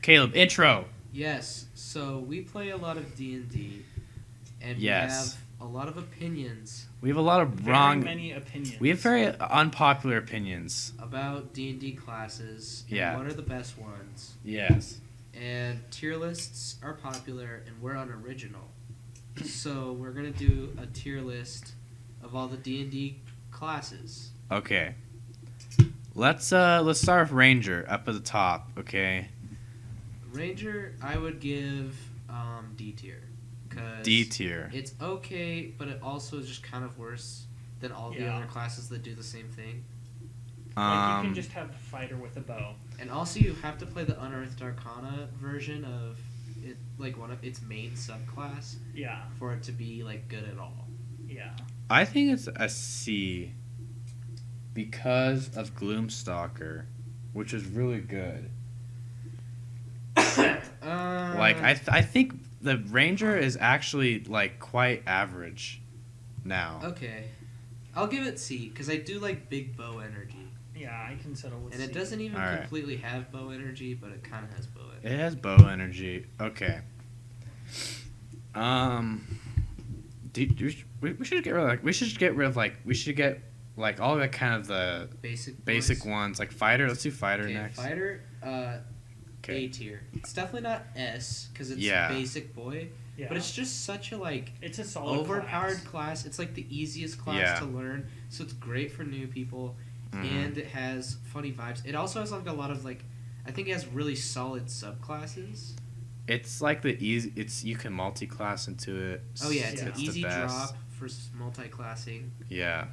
Caleb, intro. Yes, so we play a lot of D&D, and Yes. we have a lot of opinions We have a lot of Very many opinions. We have very unpopular opinions. about D&D classes, and Yeah. what are the best ones. Yes. And tier lists are popular, and we're unoriginal. So we're going to do a tier list of all the D&D classes. Okay. Let's start with Ranger up at the top, okay? Ranger, I would give D tier. D tier. It's okay, but it also is just kind of worse than all the Yeah. other classes that do the same thing. Like you can just have a fighter with a bow. And also, you have to play the Unearthed Arcana version of it, like one of its main subclass, Yeah. for it to be like good at all. Yeah. I think it's a C because of Gloomstalker, which is really good. Like I think the Ranger is actually like quite average now. Okay, I'll give it C because I do like big bow energy, Yeah, I can settle with and C. it doesn't even Alright. completely have bow energy, but it kind of has bow energy. It has bow energy. Okay. We should get rid of we should get like all the kind of the Basic basic boys. ones like fighter. Let's do fighter Okay, next. fighter, Okay. A tier. It's definitely not S because it's Yeah. basic boy, Yeah. but it's just such a like It's a solid overpowered class. It's like the easiest class Yeah. to learn, so it's great for new people, Mhm. and it has funny vibes. It also has like a lot of like, I think it has really solid subclasses. It's like the easy. It's you can multi-class into it. Oh yeah, it's Yeah. an the easy best. drop for multi-classing. Yeah.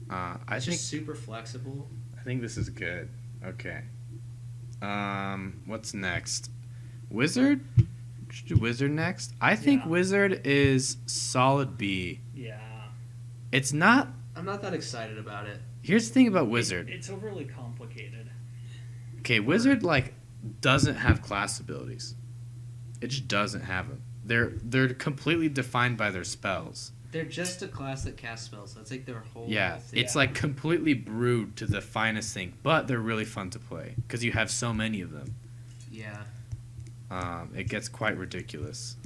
I It's think just super flexible. I think this is good. Okay. What's next? Wizard? Should do Wizard next. I think Yeah. Wizard is solid B. Yeah. It's not. I'm not that excited about it. Here's the thing about Wizard. It's overly complicated. Okay, Wizard like doesn't have class abilities. It just doesn't have them. They're completely defined by their spells. They're just a class that casts spells. That's like their whole Yeah, thing. it's like completely brewed to the finest thing, but they're really fun to play because you have so many of them. Yeah. It gets quite ridiculous.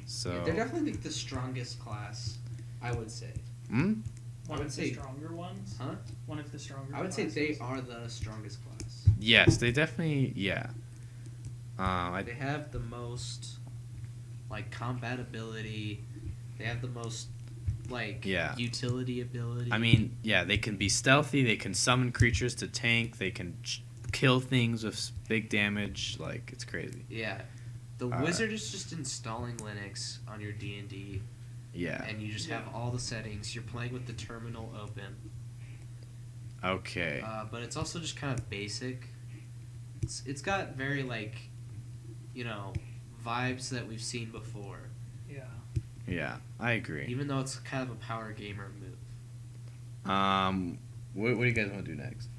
So. Yeah, they're definitely like the strongest class, I would say. Hmm? I One would of say- the stronger ones. Huh? One of the stronger. I would say they classes. are the strongest class. Yes, they definitely. Yeah. They have the most, like, combat ability. They have the most, like, Yeah. utility ability. I mean, yeah, they can be stealthy. They can summon creatures to tank. They can kill things with big damage. Like it's crazy. Yeah. The wizard is just installing Linux on your D&D, Yeah. and you just have all the settings. You're playing with the terminal open. Okay. But it's also just kind of basic. It's got very, like, you know, vibes that we've seen before, Yeah. Yeah, I agree. even though it's kind of a power gamer move. What do you guys want to do next?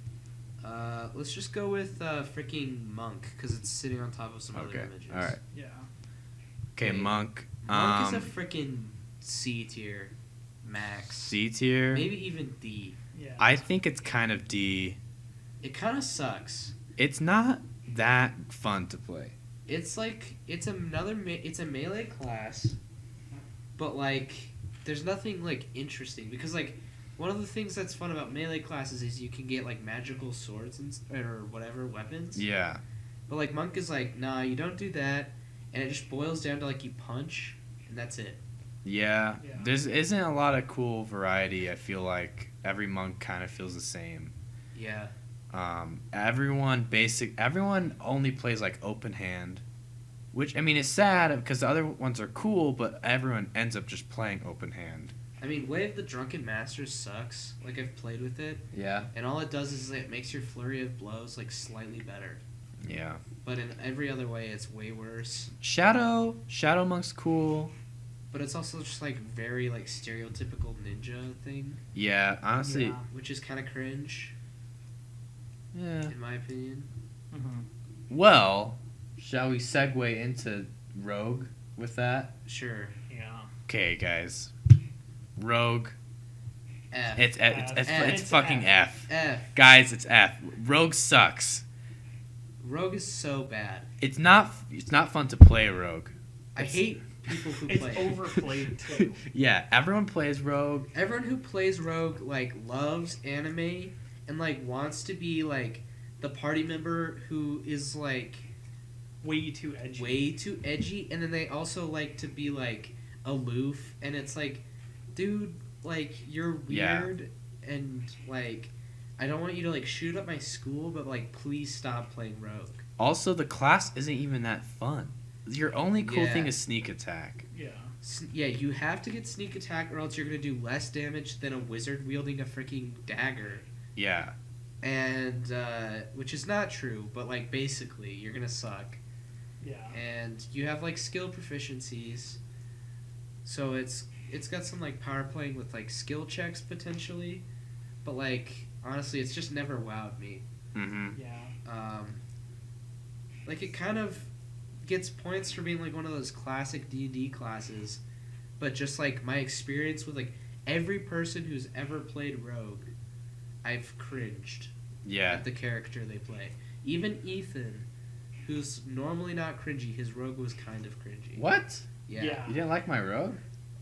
Let's just go with freaking Monk, because it's sitting on top of some Okay. other images. All right. Yeah. Okay, Okay. Monk. Monk is a freaking C tier, max. C tier. Maybe even D. Yeah. I think it's kind of D. It kind of sucks. It's not that fun to play. It's like it's it's a melee class, but like there's nothing like interesting because like one of the things that's fun about melee classes is you can get like magical swords or whatever weapons. Yeah. But like Monk is like, nah, you don't do that, and it just boils down to like you punch and that's it. Yeah. Yeah. There isn't a lot of cool variety. I feel like every monk kind of feels the same. Yeah. Everyone only plays like open hand, which I mean is sad because the other ones are cool, but everyone ends up just playing open hand. I mean, Way of the Drunken Master sucks. Like I've played with it, Yeah. and all it does is it makes your flurry of blows like slightly better. Yeah. But in every other way, it's way worse. Shadow Monk's cool. But it's also just like very like stereotypical ninja thing, Yeah, honestly. Yeah. which is kind of cringe Yeah. in my opinion. Mm-hmm. Well, shall we segue into Rogue with that? Sure. Yeah. Okay, guys. Rogue. F. It's F. fucking It's F. F. Guys, it's F. Rogue sucks. Rogue is so bad. It's not fun to play rogue. I hate people who It's play. overplayed too. Yeah, everyone plays rogue. Everyone who plays Rogue like loves anime and like wants to be like the party member who is like Way too edgy. way too edgy, and then they also like to be like aloof, and it's like, dude, like you're Yeah. weird, and like I don't want you to like shoot up my school, but like please stop playing Rogue. Also, the class isn't even that fun. Your only cool Yeah. thing is sneak attack. Yeah. Yeah, you have to get sneak attack, or else you're gonna do less damage than a wizard wielding a freaking dagger. Yeah. And which is not true, but like basically you're gonna suck. Yeah. And you have like skill proficiencies, so it's got some like power playing with like skill checks potentially, but like honestly it's just never wowed me. Mm-hmm. Yeah. Like it kind of gets points for being like one of those classic D&D classes, but just like my experience with like every person who's ever played Rogue, I've cringed Yeah. at the character they play. Even Ethan, who's normally not cringy, his Rogue was kind of cringy. What? Yeah. Yeah. You didn't like my rogue?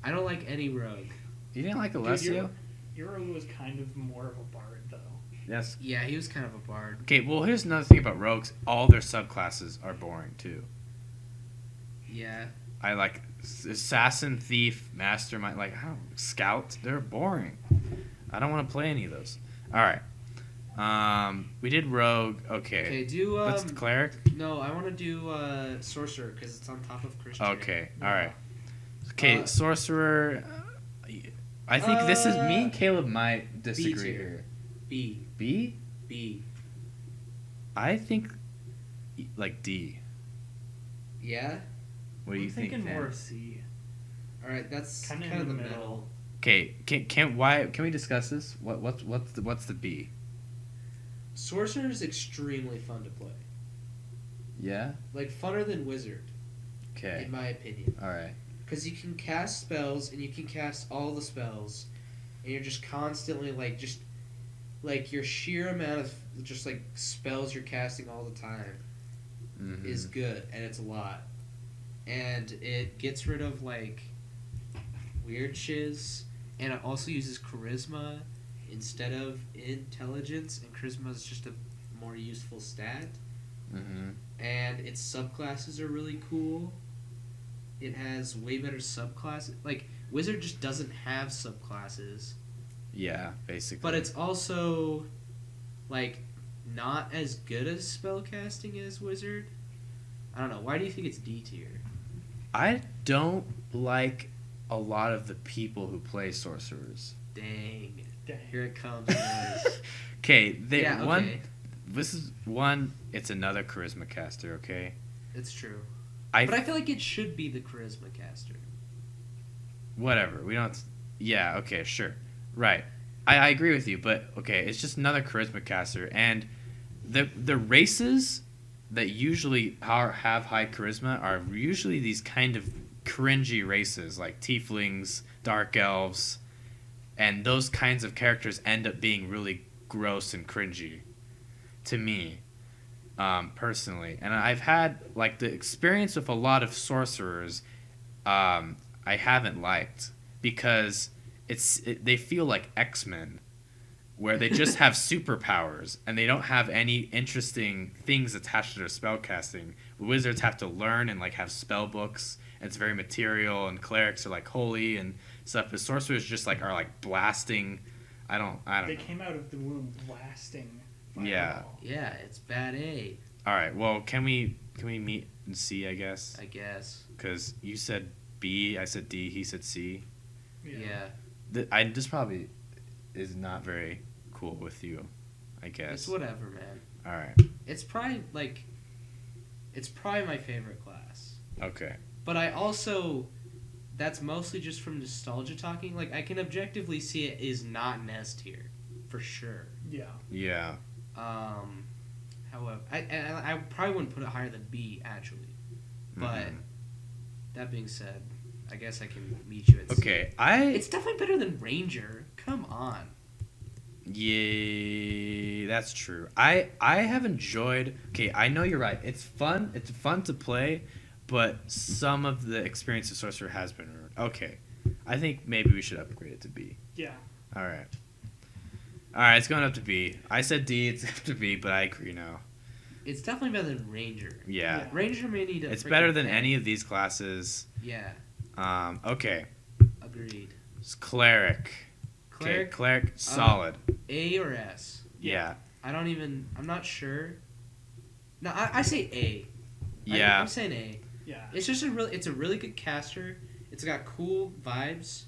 I don't like any Rogue. You didn't like Dude, Alessio? Euro was kind of more of a bard though. Yes. Yeah, he was kind of a bard. Okay, well, here's another thing about rogues. All their subclasses are boring, too. Yeah. I like assassin, thief, mastermind, like, I don't scout. They're boring. I don't want to play any of those. All right. We did rogue. Okay, Okay. do What's the cleric? no, I want to do sorcerer because it's on top of Christian. Okay. All Yeah. right. Okay, sorcerer. I think this is me and Caleb might disagree tier. here. B. B? B. I think like D. Yeah. What do you I'm think? thinking Van? more of C. All right, that's Kinda kind of the in the middle. middle. Okay, can we discuss this? What's the B? Sorcerer is extremely fun to play. Yeah. Like funner than wizard, Okay. in my opinion. All right. Because you can cast spells and you can cast all the spells, and you're just constantly like your sheer amount of just like spells you're casting all the time Mhm. is good, and it's a lot, and it gets rid of like weird shiz, and it also uses charisma instead of intelligence, and charisma is just a more useful stat, Mhm. and its subclasses are really cool. It has way better subclasses. Like wizard just doesn't have subclasses, Yeah, basically. but it's also like not as good as spellcasting as wizard. I don't know. Why do you think it's D tier? I don't like a lot of the people who play sorcerers. Dang. Dang. Here it comes, boys. Okay, they Yeah, one. okay. This is one. It's another charisma caster. Okay. It's true. I But I feel like it should be the charisma caster. whatever. We don't. Yeah. Okay. Sure. Right. I agree with you, but okay, it's just another charisma caster, and the races that usually have high charisma are usually these kind of cringy races like tieflings, dark elves, and those kinds of characters end up being really gross and cringy to me, personally. And I've had like the experience with a lot of sorcerers I haven't liked because they feel like X-Men where they just have superpowers and they don't have any interesting things attached to their spellcasting. Wizards have to learn and like have spell books, and it's very material, and clerics are like holy and stuff, but sorcerers just like are like blasting. I don't They know. came out of the womb blasting. Yeah. fireball. Yeah, it's bad A, All right, well, can we meet and see, I guess? I guess. Because you said B, I said D, he said C. Yeah. This probably is not very cool with you, I guess. It's whatever, man. All right. It's probably my favorite class. Okay. But I also, that's mostly just from nostalgia talking. Like, I can objectively see it is not an S tier, for sure. Yeah. Yeah. However, I probably wouldn't put it higher than B, actually. But, Mhm. that being said, I guess I can meet you at C. Okay, It's definitely better than Ranger. Come on. Yeah, that's true. I have enjoyed. Okay, I know you're right. It's fun. It's fun to play, but some of the experience of Sorcerer has been ruined. Okay, I think maybe we should upgrade it to B. Yeah. All right. All right, it's going up to B. I said D. It's up to B, but I agree now. It's definitely better than Ranger. Yeah. Yeah. Ranger may need a It's freaking better than pen. any of these classes. Yeah, Okay. agreed. It's Cleric. Okay, Cleric, Cleric, solid. A or S? Yeah. I'm not sure. No, I say A. Yeah. I'm saying A. Yeah. It's just it's a really good caster. It's got cool vibes.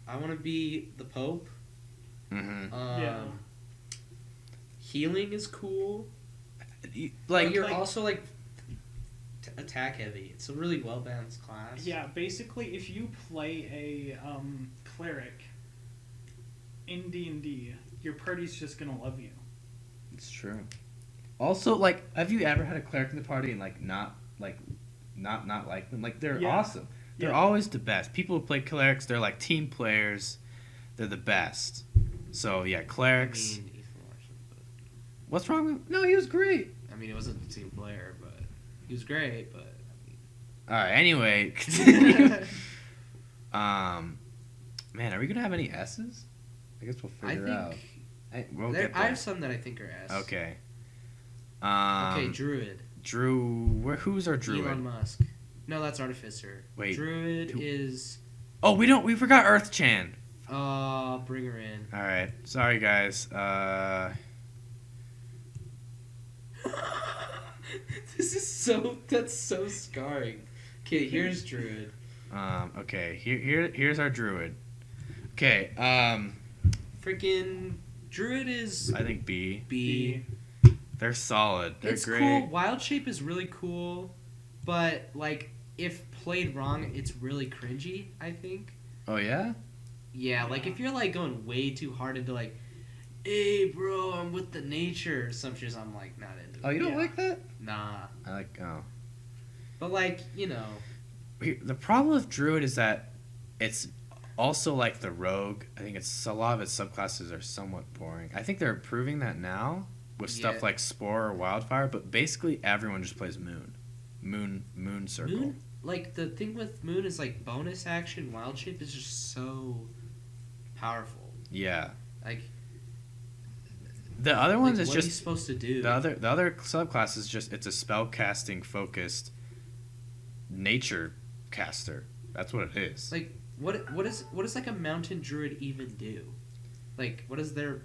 I want to be the Pope. Mm-hmm. Yeah. Healing is cool. Like, But you're like- also like attack heavy. It's a really well balanced class. Yeah, basically, if you play a cleric in D&D, your party's just gonna love you. it's true. Also, like, have you ever had a cleric in the party and not like them? Like, they're Yeah. awesome. They're Yeah. always the best. People who play clerics, they're like team players. They're the best. So yeah, clerics. Ethan Larson, What's wrong with? No, he was great. but, he wasn't a team player, but he was great. But All right. Anyway, continue. Man, are we gonna have any S's? I guess we'll I figure think out. We'll there, get I there. have some that I think are S. Okay. Okay, Druid. Drew. Who's our druid? Elon Musk. No, that's Artificer. Wait, Druid who- is. Oh, we forgot Earth Chan. Bring her in. All right. Sorry, guys. That's so scarring. Okay, here's Druid. Okay. Here's our druid. Okay. Freaking Druid is I think B. B. They're solid. They're It's great. cool. Wild Shape is really cool, but like if played wrong, it's really cringy. I think. Oh yeah. Yeah, like if you're like going way too hard into like, hey bro, I'm with the nature or some shit, I'm like not into it. Oh, you don't Yeah. like that? Nah. I like. Oh. But like, The problem with druid is that it's also like the rogue. I think it's a lot of its subclasses are somewhat boring. I think they're improving that now with stuff Yeah. like spore or wildfire, but basically everyone just plays moon circle. Moon, like the thing with Moon is like bonus action. Wild Shape is just so powerful. Yeah. Like The other ones like, is what are you just supposed to do? the other subclass is just it's a spell casting focused nature caster. That's what it is. Like what does like a mountain druid even do? Like what is their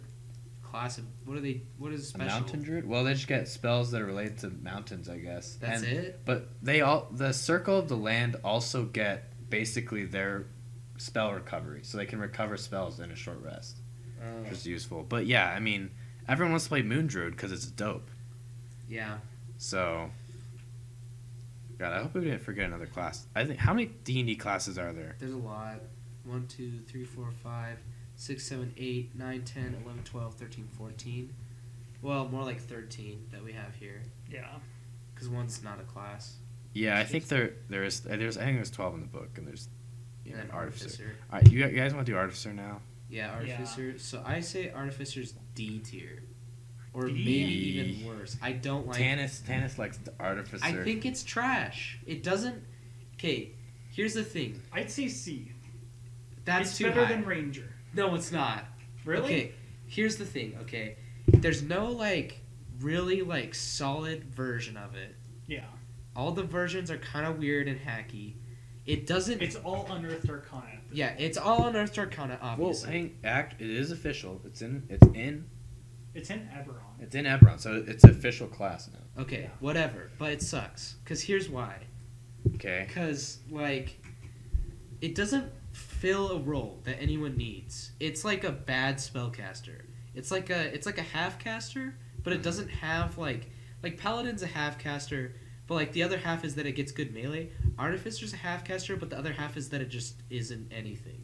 class of what is A special? mountain druid? Well, they just get spells that are related to mountains, I guess. That's And- it? But the circle of the land also get basically their spell recovery, so they can recover spells in a short rest, which is useful. But yeah, I mean, everyone wants to play Moon Druid because it's dope. Yeah. So, God, I hope we didn't forget another class. I think how many D&D classes are there? There's a lot. 1, 2, 3, 4, 5, 6, 7, 8, 9, 10, 11, 12, 13, 14. Well, more like 13 that we have here. Yeah. Because one's not a class. Yeah, I think there's I think there's 12 in the book, and there's And then Artificer. Artificer. All right, you guys want to do Artificer now? Yeah, Artificer. So I say Artificer's D tier. Or D? maybe even worse. I don't like... Tannis likes the Artificer. I think it's trash. It doesn't... Okay, here's the thing. I'd say C. That's it's too better high. than Ranger. No, it's not. Really? Okay, here's the thing, okay? There's no, like, really, like, solid version of it. Yeah. All the versions are kind of weird and hacky. It doesn't... It's all Unearthed Arcana. Yeah, it's all Unearthed Arcana, Well, obviously. it is official. It's in It's in Eberron. Eberron, so it's an official class now. Okay, Yeah. whatever. But it sucks. Because here's why. Okay. Because, like, it doesn't fill a role that anyone needs. It's like a bad spellcaster. It's like a half caster, but it doesn't have like Paladin's a half caster, but like the other half is that it gets good melee. Artificer's a half caster, but the other half is that it just isn't anything.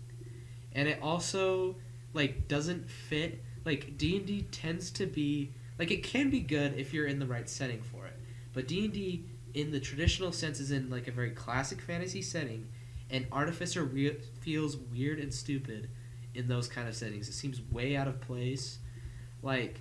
And it also like doesn't fit. Like D&D tends to be like it can be good if you're in the right setting for it. But D&D in the traditional sense is in like a very classic fantasy setting, and Artificer feels weird and stupid in those kind of settings. It seems way out of place. Like,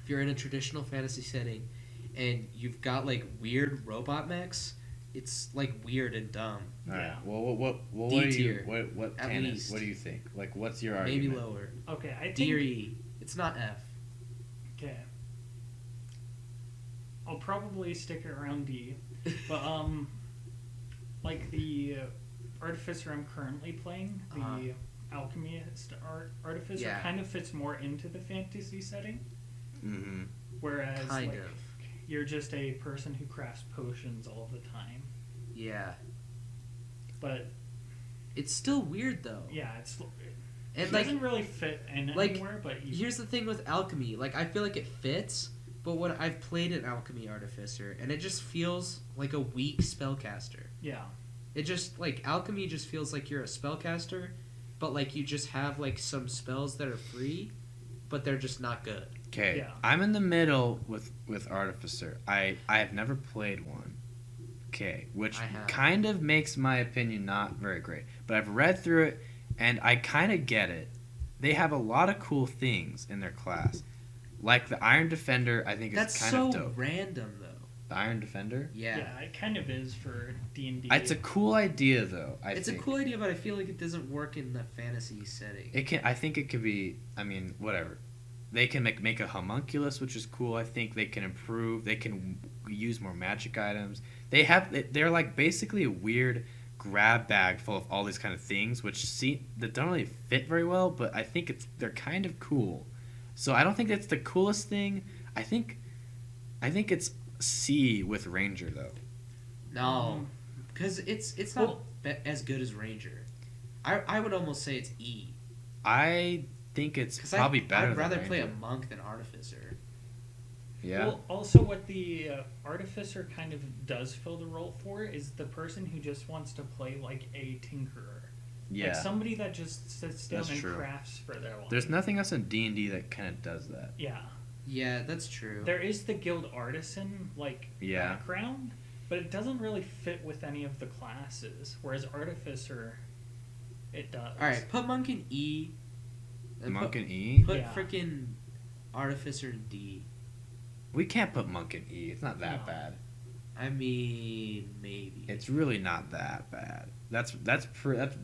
if you're in a traditional fantasy setting and you've got like weird robot mechs, it's like weird and dumb. All right. Yeah. Well, what D do you tier, what at canon? least. What do you think? Like, what's your Maybe argument? lower. Okay, I think. D or E. It's not F. Okay. I'll probably stick it around D, but like the artificer I'm currently playing, the alchemist artificer, Yeah. kind of fits more into the fantasy setting, Mm-hmm. whereas Kind like of. you're just a person who crafts potions all the time. Yeah. But It's still weird though. yeah, And it like, doesn't really fit in like, anywhere. But here's the thing with alchemy. Like, I feel like it fits, but when I've played an alchemy artificer, and it just feels like a weak spellcaster. yeah, It just, like, alchemy just feels like you're a spellcaster, but like you just have like some spells that are free, but they're just not good. Okay, Yeah. I'm in the middle with artificer. I have never played one. Okay, which I have. kind of makes my opinion not very great. But I've read through it, and I kind of get it. They have a lot of cool things in their class, like the Iron Defender. I think That's is kind so of dope. random though. The Iron Defender. Yeah. it kind of is for D&D. It's a cool idea, though. It's think. a cool idea, but I feel like it doesn't work in the fantasy setting. It can. I think it could be. I mean, whatever. They can make a homunculus, which is cool. I think they can improve. They can use more magic items. They're like basically a weird grab bag full of all these kind of things, that don't really fit very well. But I think they're kind of cool. So I don't think that's the coolest thing. I think it's C with Ranger though. No, because it's not as good as Ranger. I would almost say it's E. I think it's 'Cause probably better. I'd rather than play a Ranger. monk than Artificer. Yeah. Well, also what the artificer kind of does fill the role for is the person who just wants to play like a tinkerer. Yeah. Like somebody that just sits down That's and true. crafts for their life. There's nothing else in D&D that kind of does that. Yeah. Yeah, that's true. There is the guild artisan Yeah. background, but it doesn't really fit with any of the classes. Whereas artificer, it does. All right, put monk in E. and Monk put, in E? Put Yeah. freaking Artificer in D. We can't put Monk in E. It's not that No. bad. I mean, maybe. It's really not that bad. That's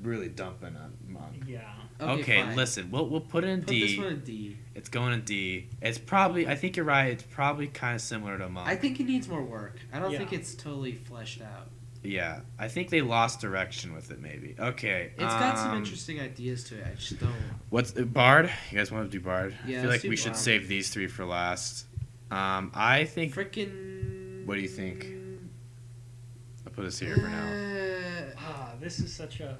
really dumping on Monk. Yeah. Okay, fine. listen. We'll put it in Put D. this one in D. It's going in D. It's probably. I think you're right. It's probably kind of similar to Monk. I think it needs more work. I don't Yeah. think it's totally fleshed out. Yeah, I think they lost direction with it. Maybe. Okay. It's got some interesting ideas to it. I just don't. What's Bard? You guys want to do Bard? Yeah, I feel let's like do we should Bard. save these three for last. I think Freaking. What do you think? I'll put this here for now. This is such a.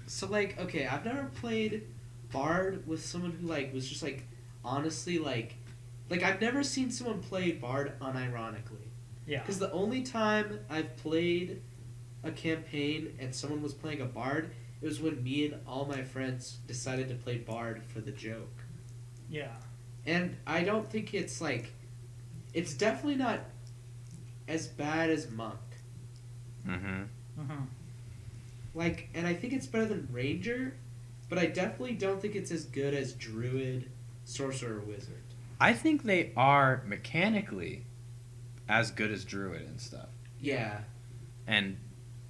So like, okay, I've never played Bard with someone who like was just like, honestly like I've never seen someone play Bard unironically. Yeah. Because the only time I've played a campaign and someone was playing a Bard, it was when me and all my friends decided to play Bard for the joke. Yeah. And I don't think it's like, it's definitely not as bad as Monk. Mm-hmm. Mm-hmm. Like, and I think it's better than Ranger, but I definitely don't think it's as good as Druid, Sorcerer, Wizard. I think they are mechanically as good as Druid and stuff. Yeah. And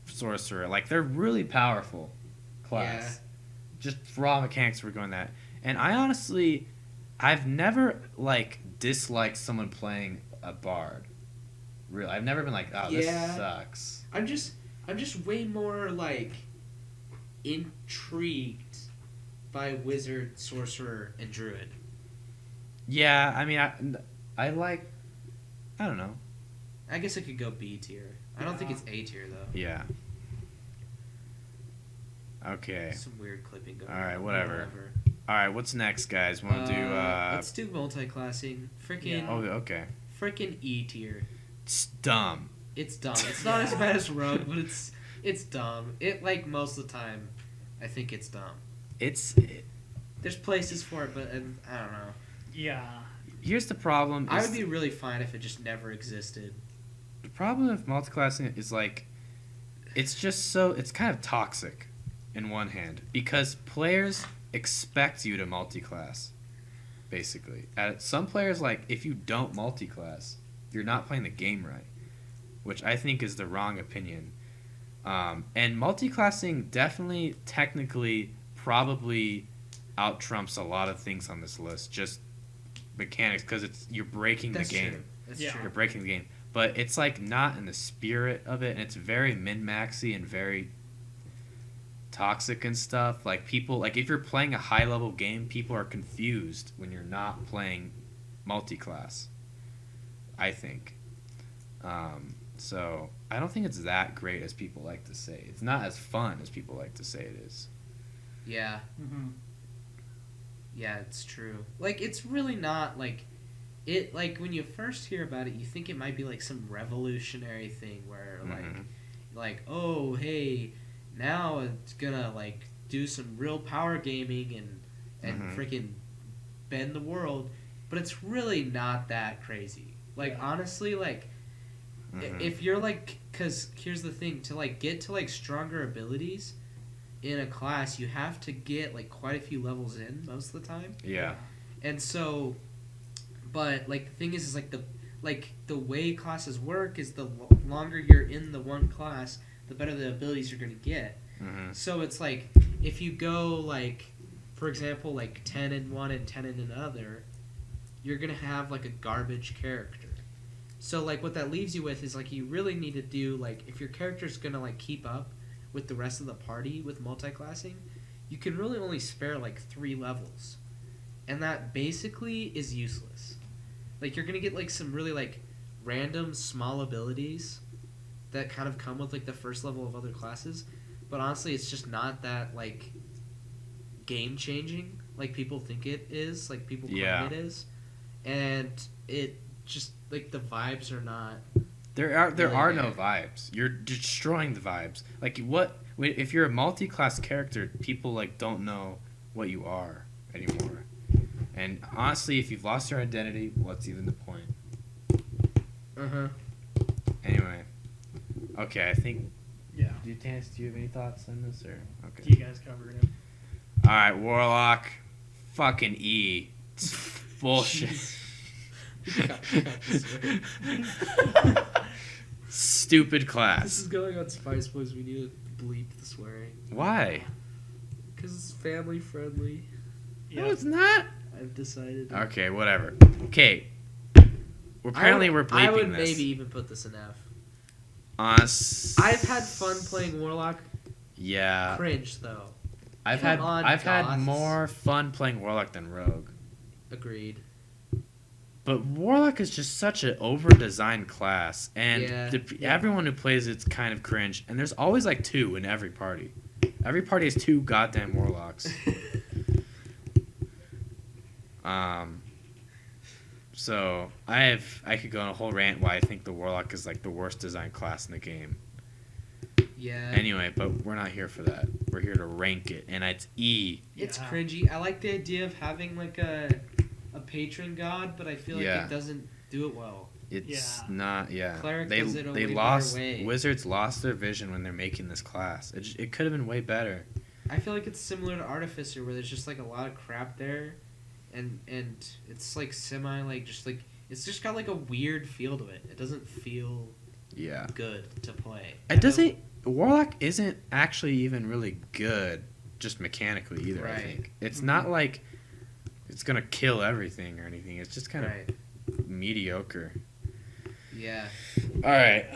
Sorcerer. Like, they're really powerful class. Just raw mechanics we're going that. And I honestly, I've never, like, disliked someone playing a Bard. Really. I've never been like, oh, this sucks. I'm just way more, like, intrigued by Wizard, Sorcerer, and Druid. Yeah, I mean, I like, I don't know. I guess it could go B tier. I don't think Yeah. it's A tier, though. Yeah. Okay. Some weird clipping going All on. right, whatever. All right, what's next, guys? Want to do, Let's do multi-classing. Freaking, Oh, okay. freaking E tier. It's dumb. It's dumb. It's not as bad as Rogue, but it's dumb. It, like, most of the time, I think it's dumb. There's places for it, but I don't know. Yeah. Here's the problem. I would be really fine if it just never existed. The problem with multiclassing is, like, it's just so, it's kind of toxic in one hand because players expect you to multi-class, basically. Some players, like, if you don't multi-class, you're not playing the game right, which I think is the wrong opinion. And multi-classing definitely, technically, probably out-trumps a lot of things on this list, just mechanics, because you're breaking That's the game. true. That's Yeah. true. You're breaking the game. But it's, like, not in the spirit of it, and it's very min-maxy and very toxic and stuff. Like, people, like, if you're playing a high-level game, people are confused when you're not playing multi-class, I think. So, I don't think it's that great as people like to say. It's not as fun as people like to say it is. Yeah. Mm-hmm. Yeah, it's true. Like, it's really not, like, it, like, when you first hear about it, you think it might be, like, some revolutionary thing where, like, oh, hey, now it's gonna, like, do some real power gaming and freaking bend the world. But it's really not that crazy. Like, honestly, like, if you're, like, because here's the thing, to, like, get to, like, stronger abilities in a class, you have to get, like, quite a few levels in most of the time. Yeah. And so, but, like, the thing is like, the way classes work is the longer you're in the one class, the better the abilities you're going to get. So it's, like, if you go, like, for example, like, 10 in one and 10 in another, you're going to have, like, a garbage character. So, like, what that leaves you with is, like, you really need to do, like, if your character's going to, like, keep up with the rest of the party with multi-classing, you can really only spare, like, 3 levels. And that basically is useless. Like, you're going to get, like, some really, like, random small abilities that kind of come with, like, the first level of other classes. But honestly, it's just not that, like, game-changing like people think it is, like people claim it is. And it just, like, the vibes are not... There are no vibes. You're destroying the vibes. Like, what if you're a multi-class character, people, like, don't know what you are anymore. And honestly, if you've lost your identity, what's even the point? Anyway, okay, I think. Yeah. Do you have any thoughts on this, or okay? You guys covered it. All right, Warlock, fucking E. It's bullshit. Stupid class. This is going on Spice Boys. We need to bleep the swearing. Why? Because it's family friendly. Yeah. No, it's not. I've decided. Okay, whatever. Okay. We're bleeping I would this. maybe even put this in F. I've had fun playing Warlock. Yeah. Cringe though. I've Come on, had goths. more fun playing Warlock than Rogue. Agreed. But Warlock is just such an over-designed class, and Yeah. everyone who plays it's kind of cringe. And there's always like 2 in every party. Every party has 2 goddamn Warlocks. So I could go on a whole rant why I think the Warlock is like the worst designed class in the game. Yeah. Anyway, but we're not here for that. We're here to rank it, and it's E. It's Yeah. cringy. I like the idea of having like a patron god, but I feel like Yeah. it doesn't do it well. It's not. Yeah. Cleric they does it a they way lost. better way. Wizards lost their vision when they're making this class. It could have been way better. I feel like it's similar to Artificer, where there's just like a lot of crap there, and it's like semi like just like it's just got like a weird feel to it. It doesn't feel Yeah. good to play. It doesn't. Warlock isn't actually even really good, just mechanically either. I Right. think it's not like it's gonna kill everything or anything. It's just kind of mediocre. Yeah. All right.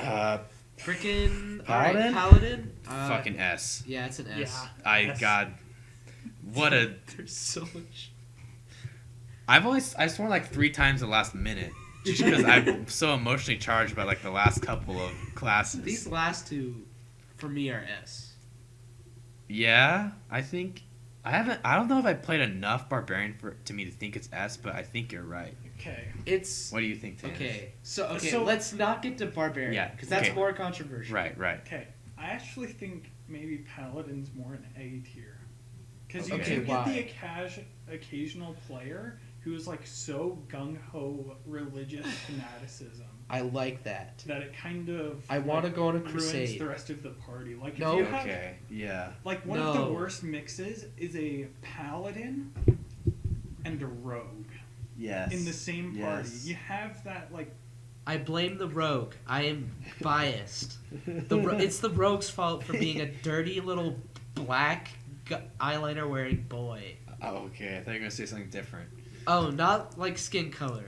Freaking Paladin? Paladin. Fucking S. Yeah, it's an S. Yeah. God. What a. There's so much. I sworn like 3 times the last minute, just because I'm so emotionally charged by like the last couple of classes. These last 2, for me, are S. Yeah, I think I don't know if I played enough Barbarian to me to think it's S, but I think you're right. Okay. It's What do you think, Tanner? okay. So So- let's not get to Barbarian, Yeah, because that's okay. more controversial. Right. Okay. I actually think maybe Paladin's more an A tier. Because you Okay, do get why? the occasional player who's like so gung-ho religious fanaticism I like that. That it kind of. I want to go on a ruins crusade. the rest of the party. Like, No. if you have, Okay. Yeah. like, one of the worst mixes is a paladin and a rogue Yes. in the same party. Yes. You have that, like. I blame the rogue. I am biased. It's the rogue's fault for being a dirty little black eyeliner wearing boy. Oh, okay. I thought you were gonna say something different. Oh, not like skin color.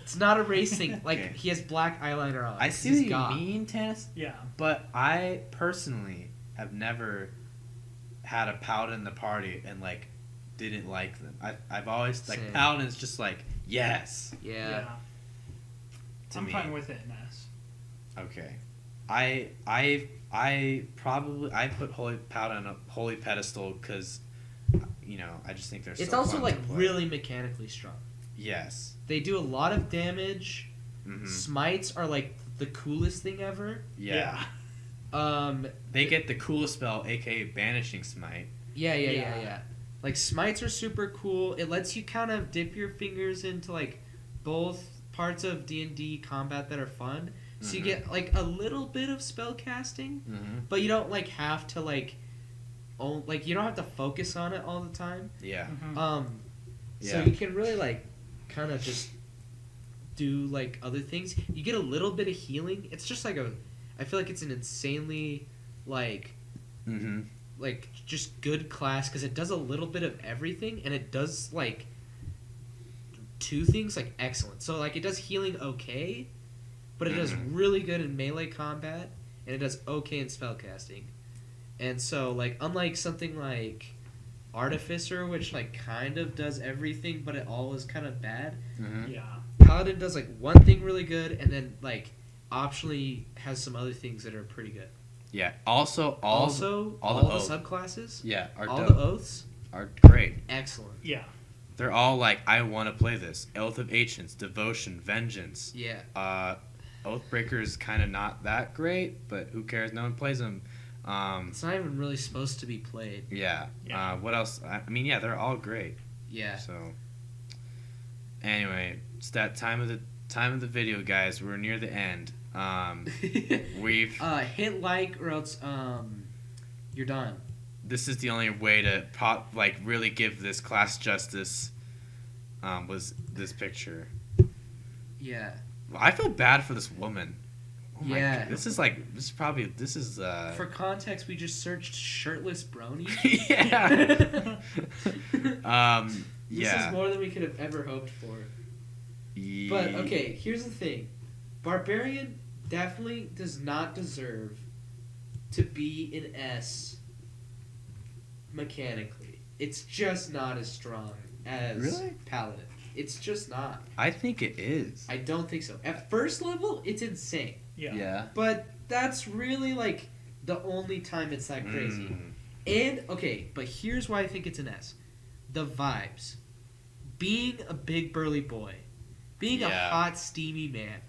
It's not a race thing. Like, Okay. he has black eyeliner on. I see He's what you goth. mean, Tannis, Yeah. but I personally have never had a paladin in the party and like didn't like them. I've always like Same. paladin's just like yes Yeah. to I'm me. fine with it in S. Okay, I probably put holy paladin on a holy pedestal because I just think they're. It's so also fun like to play. really mechanically strong. Yes. They do a lot of damage. Hmm. Smites are like the coolest thing ever. Yeah. Um, They get the coolest spell, aka banishing smite. yeah. Like, smites are super cool. It lets you kind of dip your fingers into like both parts of D&D combat that are fun. So you Mhm. get like a little bit of spell casting, Mm-hmm. but you don't like have to like you don't have to focus on it all the time. Yeah. Mhm. So Yeah. you can really like kind of just do like other things. You get a little bit of healing. It's just like I feel like it's an insanely like Mm-hmm. just good class because it does a little bit of everything and it does like two things like excellent. So like it does healing okay, but it does Mhm. really good in melee combat and it does okay in spellcasting. And so like unlike something like Artificer, which like kind of does everything but it all is kind of bad, Mm-hmm. Yeah. Paladin does like one thing really good and then like optionally has some other things that are pretty good. Yeah. Also, All the the oath- subclasses, yeah, are all dope. the oaths, Are great. excellent. Yeah. They're all like, I want to play this. Oath of Ancients, Devotion, Vengeance. Yeah. Oathbreaker is kind of not that great, but who cares? No one plays them. It's not even really supposed to be played. Yeah. Yeah. What else? I mean, yeah, they're all great. Yeah. So, anyway, it's that time of the video, guys. We're near the end. We've. Hit like or else you're done. This is the only way to really give this class justice. Was this picture? Yeah. Well, I feel bad for this woman. Oh my Yeah. God. This is. For context, we just searched shirtless brony. Yeah. This Yeah. is more than we could have ever hoped for. Ye- But okay, here's the thing. Barbarian definitely does not deserve to be an S mechanically. It's just not as strong as Really? Paladin. It's just not. I think it is. I don't think so. At first level, it's insane. Yeah. Yeah. But that's really like the only time it's that crazy. Mm. And okay, but here's why I think it's an S. The vibes. Being a big burly boy. Being a Yeah. hot steamy man.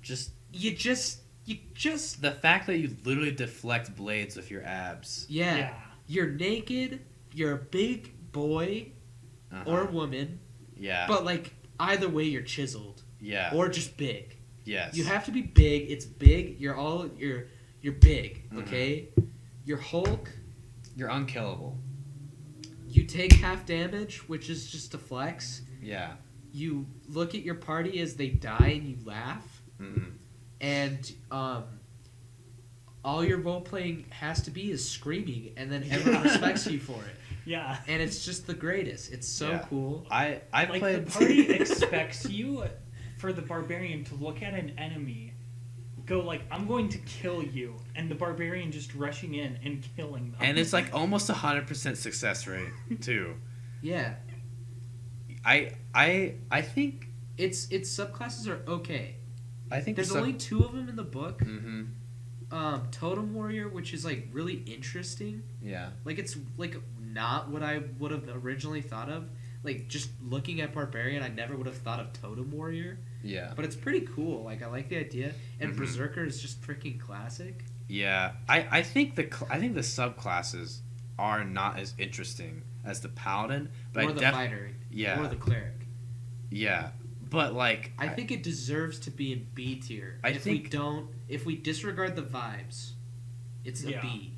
Just You just the fact that you literally deflect blades with your abs. yeah. Yeah. You're naked, you're a big boy Uh-huh. or woman, Yeah. but like either way you're chiseled. Yeah. Or just big. Yes. You have to be big, it's big, you're big, Mhm. okay? You're Hulk. You're unkillable. You take half damage, which is just a flex. Yeah. You look at your party as they die and you laugh. Mm-mm. And all your role playing has to be is screaming, and then everyone respects you for it. Yeah. And it's just the greatest. It's so Yeah. cool. I Like, played. the party expects you, for the barbarian, to look at an enemy, go like, I'm going to kill you, and the barbarian just rushing in and killing them. And it's like almost 100% success rate too. Yeah, I think its subclasses are okay. the There's sub- only 2 of them in the book. Mhm. Totem Warrior, which is like really interesting. Yeah. Like it's like not what I would have originally thought of. Like just looking at Barbarian, I never would have thought of Totem Warrior. Yeah. But it's pretty cool. Like I like the idea, and Mhm. Berserker is just freaking classic. Yeah. I think the subclasses are not as interesting as the paladin, but Or I the def- fighter. Yeah. Or the cleric. Yeah, But like, I think it deserves to be in B tier. If we disregard the vibes, it's a Yeah. B.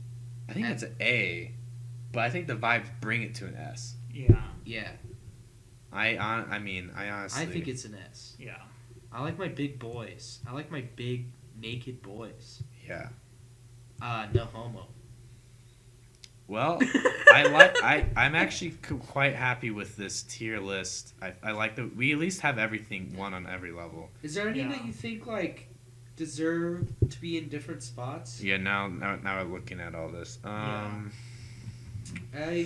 I think it's an A, but I think the vibes bring it to an S. Yeah. Yeah, I honestly. I think it's an S. Yeah. I like my big boys. I like my big naked boys. Yeah. No homo. Well, I'm actually quite happy with this tier list. I like that we at least have everything one on every level. Is there any Yeah. that you think like deserve to be in different spots? Yeah. Now we're looking at all this. I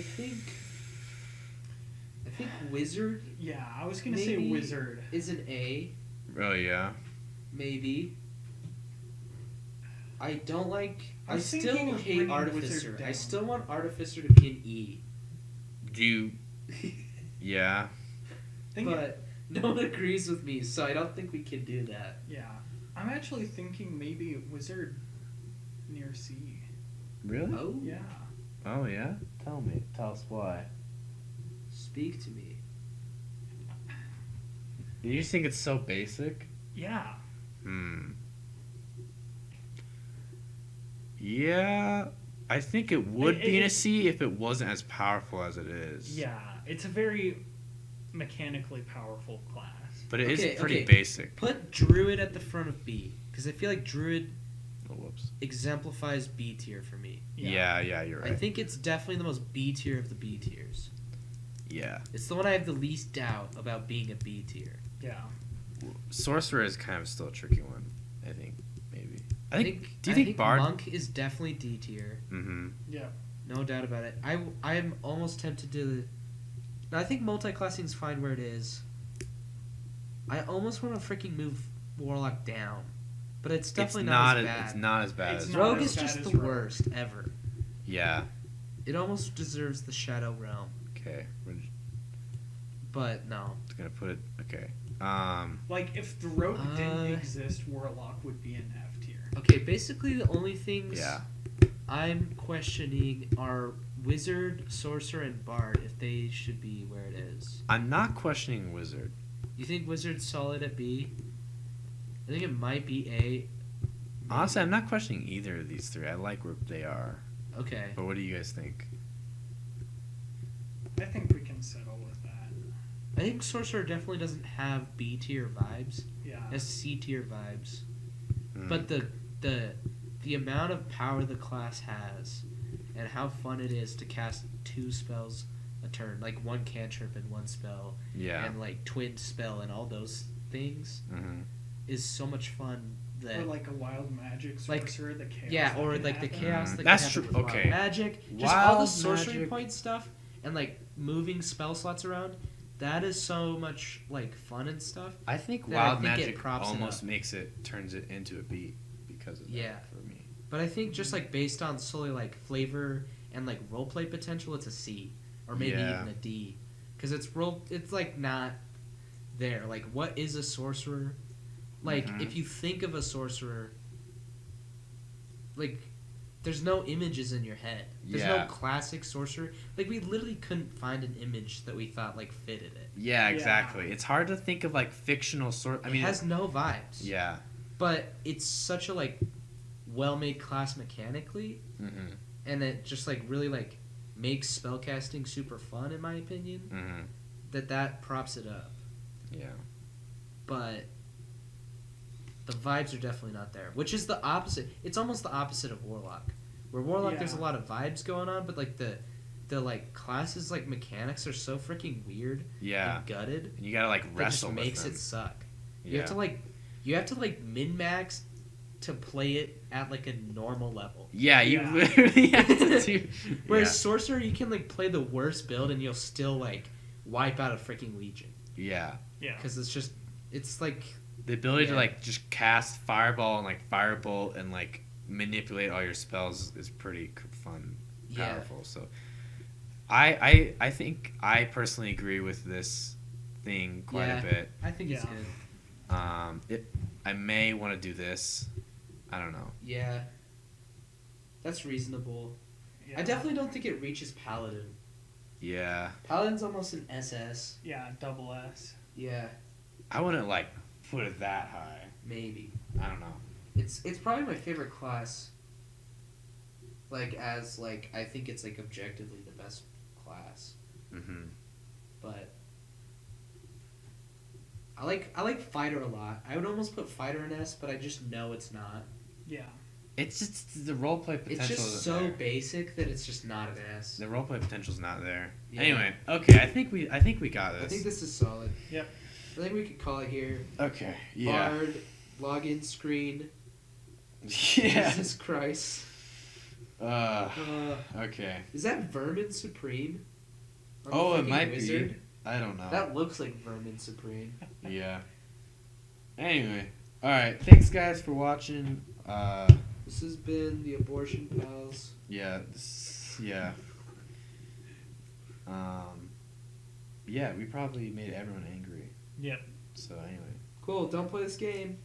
think Wizard Yeah, I was gonna say Maybe- Wizard. is an A, Oh yeah. maybe. I don't like. I I was still thinking of hate bringing Artificer. Wizard I down. still want Artificer to be an E. Do you? Yeah. But no one agrees with me, so I don't think we can do that. Yeah, I'm actually thinking maybe Wizard near C. Really? Oh, Yeah. Oh yeah. Tell us why. speak to me. Do you think it's so basic? Yeah. Yeah, I think it would be in a C if it wasn't as powerful as it is. Yeah, it's a very mechanically powerful class. But it is Okay, pretty okay. basic. Put Druid at the front of B, because I feel like Druid Oh, whoops. exemplifies B tier for me. Yeah, you're I right. think it's definitely the most B tier of the B tiers. Yeah. It's the one I have the least doubt about being a B tier. Yeah. Sorcerer is kind of still a tricky one, I think, maybe. Do you I think think Bard? Monk is definitely D tier. Mm-hmm. Yeah. No doubt about it. I'm almost tempted to. I think multi-classing is fine where it is. I almost want to freaking move Warlock down, but it's definitely not as bad. It's not as bad It's as not Rogue as is bad just as the Rogue. worst ever. Yeah. It almost deserves the Shadow Realm, Okay. We're but no. just gonna put it. Okay. Like if the rogue didn't Uh, exist, Warlock would be in F tier. Okay, basically the only things Yeah. I'm questioning are Wizard, Sorcerer, and Bard if they should be where it is. I'm not questioning Wizard. You think Wizard's solid at B? I think it might be A. Honestly, I'm not questioning either of these three. I like where they are. Okay. But what do you guys think? I think we can settle with that. I think Sorcerer definitely doesn't have B tier vibes. Yeah. It has C tier vibes. Hmm. But the amount of power the class has and how fun it is to cast 2 spells a turn, like 1 cantrip and 1 spell, Yeah. and like twin spell and all those things Mm-hmm. is so much fun that Or like a wild magic Like- sorcerer, the chaos. yeah, that or can like the happen. chaos that That's can true, happen with wild okay. magic, just all the Wild sorcery magic- point stuff and like moving spell slots around. That is so much like fun and stuff. I think That I Wild think it Magic props it almost up. turns it into a B because of that Yeah. for me. But I think just like based on solely like flavor and like roleplay potential, it's a C or maybe Yeah. even a D, because it's like not there. Like, what is a sorcerer? Like, Mhm. if you think of a sorcerer, like, there's no images in your head. There's Yeah. no classic sorcerer. Like, we literally couldn't find an image that we thought like fitted it. Yeah, Yeah. exactly. It's hard to think of like fictional sort. I mean, it has no vibes. yeah. But it's such a like well-made class mechanically, Mm-hmm. and it just like really like makes spellcasting super fun in my opinion. Mm-hmm. That props it up, Yeah. but the vibes are definitely not there, which is the opposite. It's almost the opposite of Warlock, where Warlock there's a Yeah. lot of vibes going on, but like the like classes like mechanics are so freaking weird Yeah. and gutted And you gotta like that wrestle just with makes them. it suck. Yeah. You have to like min max to play it at like a normal level. Yeah, you Yeah. literally have to do. Whereas Sorcerer, you can like play the worst build and you'll still like wipe out a freaking Legion, yeah. Yeah. because it's like The ability to Yeah. like just cast Fireball and like Firebolt and like manipulate all your spells is pretty fun, Yeah. powerful. So, I think I personally agree with this thing quite Yeah. a bit. I think it's Yeah. good. I may want to do this. I don't know. Yeah, that's reasonable. Yeah. I definitely don't think it reaches Paladin. Yeah. Paladin's almost an SS. Yeah, double S. Yeah, I wouldn't like put it that high. Maybe. I don't know. It's probably my favorite class. Like as like I think it's like objectively the best class. Mm-hmm. But I like fighter a lot. I would almost put fighter in S, but I just know it's not. Yeah. It's just the roleplay potential. It's just isn't so there. basic that it's just not an S. The roleplay potential's not there. Yeah. Anyway, okay. I think we got this. I think this is solid. Yep. I think we could call it here. Okay. Yeah. Bard, login screen. Yeah. Jesus Christ. Okay. Is that Vermin Supreme? On the Oh, it fucking might wizard? be. I don't know. That looks like Vermin Supreme. Yeah. Anyway, all right. Thanks, guys, for watching. This has been the Abortion Pals. Yeah. Yeah. Yeah. We probably made everyone angry. Yep. So anyway. Cool. Don't play this game.